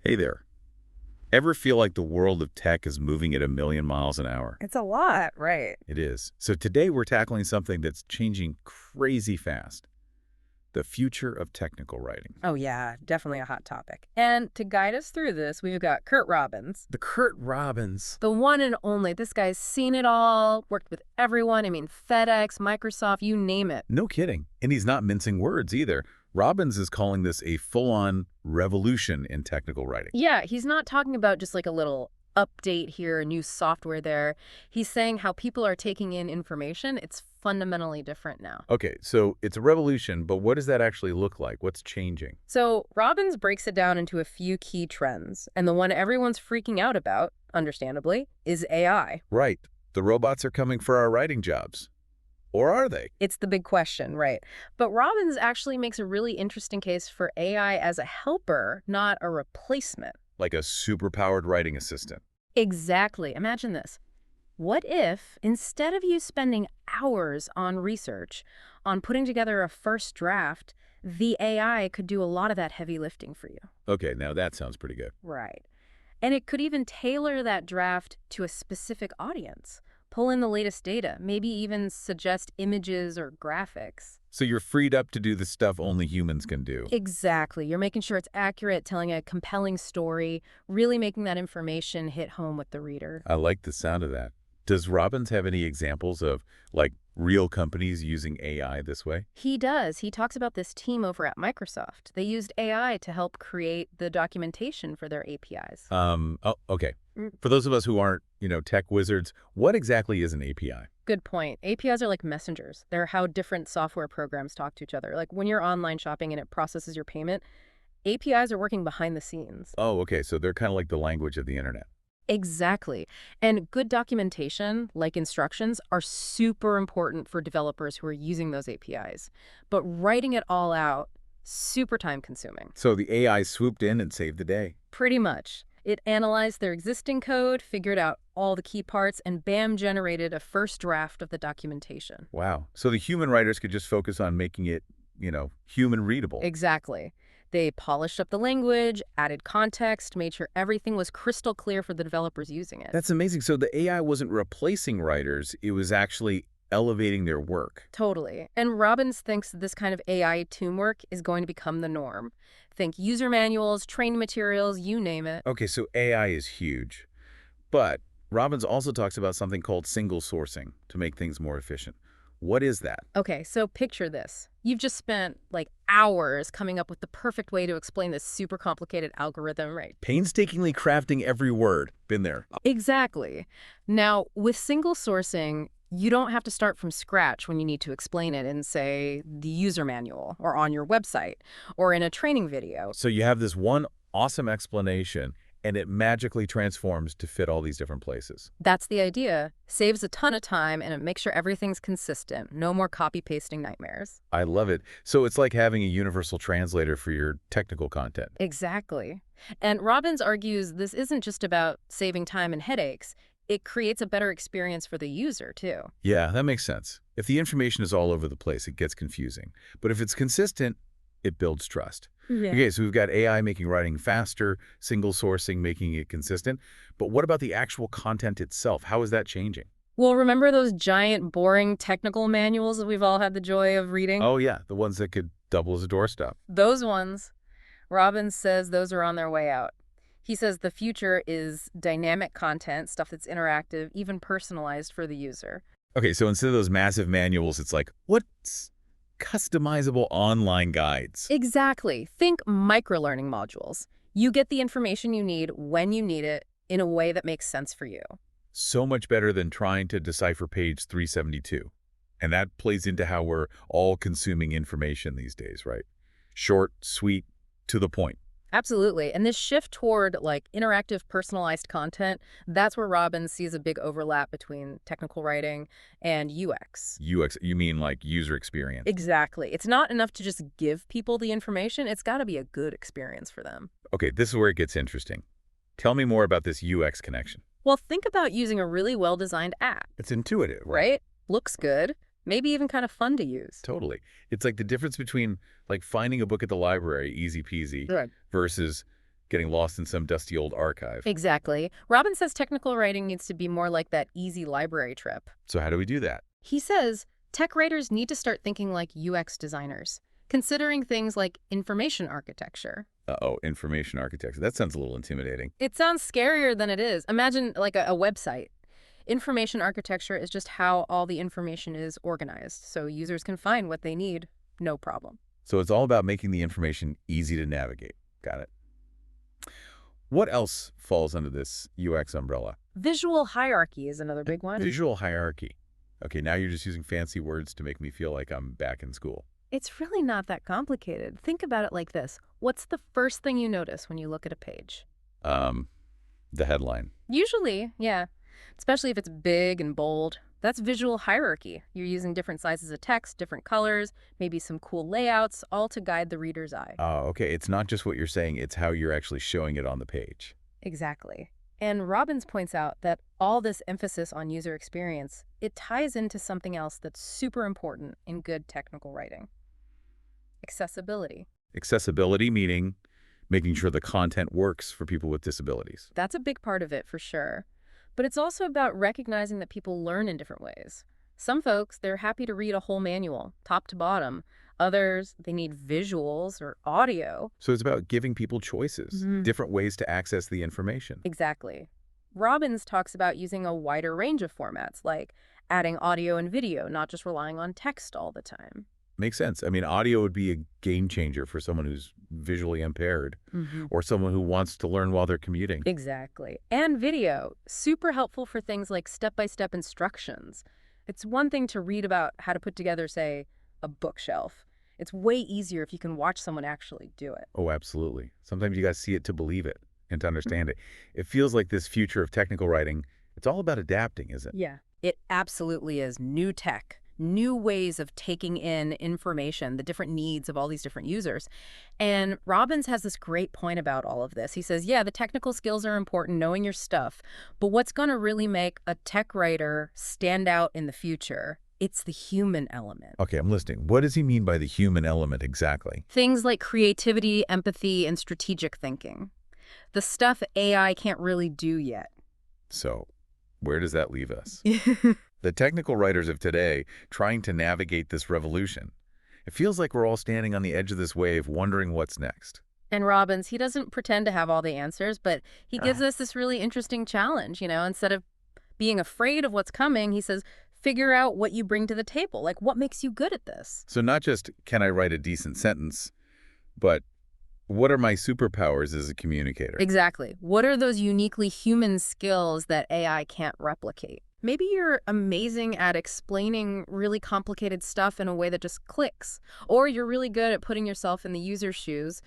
Hey there. Ever feel like the world of tech is moving at a million miles an hour? It's a lot, right? It is. So today we're tackling something that's changing crazy fast. The future of technical writing. Oh, yeah, definitely a hot topic. And to guide us through this, we've got Curt Robbins, The Curt Robbins. the one and only. This guy's seen it all, worked with everyone. I mean, FedEx, Microsoft, you name it. No kidding. And he's not mincing words either. Robbins is calling this a full-on revolution in technical writing. Yeah, he's not talking about just like a little update here, new software there. He's saying how people are taking in information. It's fundamentally different now. Okay, so it's a revolution, but what does that actually look like? What's changing? So Robbins breaks it down into a few key trends. And the one everyone's freaking out about, understandably, is AI. Right. The robots are coming for our writing jobs. Or are they? It's the big question, right? But Robbins actually makes a really interesting case for AI as a helper, not a replacement. Like a superpowered writing assistant. Exactly. Imagine this. What if, instead of you spending hours on research, on putting together a first draft, the AI could do a lot of that heavy lifting for you? Okay, now that sounds pretty good. Right. And it could even tailor that draft to a specific audience. Pull in the latest data, maybe even suggest images or graphics. So you're freed up to do the stuff only humans can do. Exactly. You're making sure it's accurate, telling a compelling story, really making that information hit home with the reader. I like the sound of that. Does Robbins have any examples of, like, real companies using AI this way? He does. He talks about this team over at Microsoft. They used AI to help create the documentation for their APIs. Oh, okay. Mm. For those of us who aren't, tech wizards, what exactly is an API? Good point. APIs are like messengers. They're how different software programs talk to each other. Like when you're online shopping and it processes your payment, APIs are working behind the scenes. Oh, okay. So they're kind of like the language of the internet. Exactly. And good documentation, like instructions, are super important for developers who are using those APIs. But writing it all out, super time consuming. So the AI swooped in and saved the day. Pretty much. It analyzed their existing code, figured out all the key parts, and bam, generated a first draft of the documentation. Wow. So the human writers could just focus on making it, human readable. Exactly. They polished up the language, added context, made sure everything was crystal clear for the developers using it. That's amazing. So the AI wasn't replacing writers. It was actually elevating their work. Totally. And Robbins thinks this kind of AI teamwork is going to become the norm. Think user manuals, training materials, you name it. Okay, so AI is huge. But Robbins also talks about something called single sourcing to make things more efficient. What is that? Okay, so picture this. You've just spent like hours coming up with the perfect way to explain this super complicated algorithm, right? Painstakingly crafting every word. Been there. Exactly. Now, with single sourcing, you don't have to start from scratch when you need to explain it in, say, the user manual or on your website or in a training video. So you have this one awesome explanation, and it magically transforms to fit all these different places. That's the idea. Saves a ton of time, and it makes sure everything's consistent. No more copy-pasting nightmares. I love it. So it's like having a universal translator for your technical content. Exactly. And Robbins argues this isn't just about saving time and headaches. It creates a better experience for the user, too. Yeah, that makes sense. If the information is all over the place, it gets confusing. But if it's consistent, it builds trust. Yeah. Okay, so we've got AI making writing faster, single sourcing making it consistent. But what about the actual content itself? How is that changing? Well, remember those giant, boring technical manuals that we've all had the joy of reading? Oh, yeah, the ones that could double as a doorstop. Those ones. Robbins says those are on their way out. He says the future is dynamic content, stuff that's interactive, even personalized for the user. Okay, so instead of those massive manuals, it's like, what's customizable online guides? Exactly. Think microlearning modules. You get the information you need when you need it in a way that makes sense for you. So much better than trying to decipher page 372. And that plays into how we're all consuming information these days, right? Short, sweet, to the point. Absolutely. And this shift toward like interactive, personalized content, that's where Robbins sees a big overlap between technical writing and UX. UX, you mean like user experience? Exactly. It's not enough to just give people the information. It's got to be a good experience for them. Okay, this is where it gets interesting. Tell me more about this UX connection. Well, think about using a really well-designed app, It's intuitive, right? Looks good, maybe even kind of fun to use. Totally. It's like the difference between like finding a book at the library, easy peasy, Right. versus getting lost in some dusty old archive. Exactly. Robbins says technical writing needs to be more like that easy library trip. So how do we do that? He says tech writers need to start thinking like UX designers, considering things like information architecture. Uh-oh, information architecture. That sounds a little intimidating. It sounds scarier than it is. Imagine like a website. Information architecture is just how all the information is organized, so users can find what they need, no problem. So it's all about making the information easy to navigate. Got it. What else falls under this UX umbrella? Visual hierarchy is another big one. Visual hierarchy. Okay, now you're just using fancy words to make me feel like I'm back in school. It's really not that complicated. Think about it like this. What's the first thing you notice when you look at a page? The headline. Usually, yeah. Especially if it's big and bold. That's visual hierarchy. You're using different sizes of text, different colors, maybe some cool layouts, all to guide the reader's eye. Oh, okay. It's not just what you're saying, it's how you're actually showing it on the page. Exactly. And Robbins points out that all this emphasis on user experience, it ties into something else that's super important in good technical writing. Accessibility. Accessibility meaning making sure the content works for people with disabilities. That's a big part of it for sure. But it's also about recognizing that people learn in different ways. Some folks, they're happy to read a whole manual, top to bottom. Others, they need visuals or audio. So it's about giving people choices, different ways to access the information. Exactly. Robbins talks about using a wider range of formats, like adding audio and video, not just relying on text all the time. Makes sense. I mean, audio would be a game changer for someone who's visually impaired or someone who wants to learn while they're commuting. Exactly. And video, super helpful for things like step-by-step instructions. It's one thing to read about how to put together, say, a bookshelf. It's way easier if you can watch someone actually do it. Oh, absolutely. Sometimes you got to see it to believe it and to understand it. It feels like this future of technical writing, it's all about adapting, isn't it? Yeah, it absolutely is. New tech, new ways of taking in information, the different needs of all these different users. And Robbins has this great point about all of this. He says, yeah, the technical skills are important, knowing your stuff, but what's going to really make a tech writer stand out in the future, it's the human element. Okay, I'm listening. What does he mean by the human element exactly? Things like creativity, empathy, and strategic thinking. The stuff AI can't really do yet. So, where does that leave us? The technical writers of today trying to navigate this revolution. It feels like we're all standing on the edge of this wave wondering what's next. And Robbins, he doesn't pretend to have all the answers, but he gives us this really interesting challenge, instead of being afraid of what's coming, he says, figure out what you bring to the table. Like, what makes you good at this? So not just, can I write a decent sentence, but what are my superpowers as a communicator? Exactly. What are those uniquely human skills that AI can't replicate? Maybe you're amazing at explaining really complicated stuff in a way that just clicks. Or you're really good at putting yourself in the user's shoes,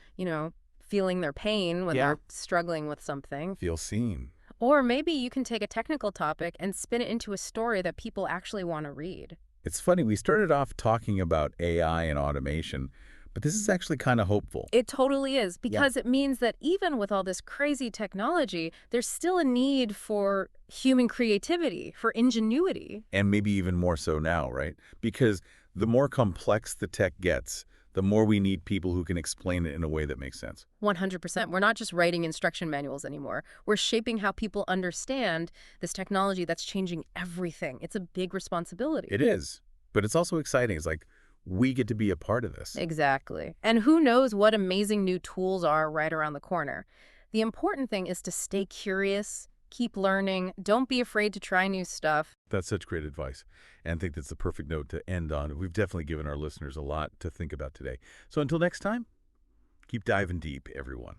feeling their pain when they're struggling with something. Feel seen. Or maybe you can take a technical topic and spin it into a story that people actually want to read. It's funny, we started off talking about AI and automation, but this is actually kind of hopeful. It totally is, because it means that even with all this crazy technology, there's still a need for human creativity, for ingenuity. And maybe even more so now, right? Because the more complex the tech gets, the more we need people who can explain it in a way that makes sense. 100%. We're not just writing instruction manuals anymore. We're shaping how people understand this technology that's changing everything. It's a big responsibility. It is. But it's also exciting. It's like, we get to be a part of this. Exactly. And who knows what amazing new tools are right around the corner. The important thing is to stay curious, keep learning, don't be afraid to try new stuff. That's such great advice. And I think that's the perfect note to end on. We've definitely given our listeners a lot to think about today. So until next time, keep diving deep, everyone.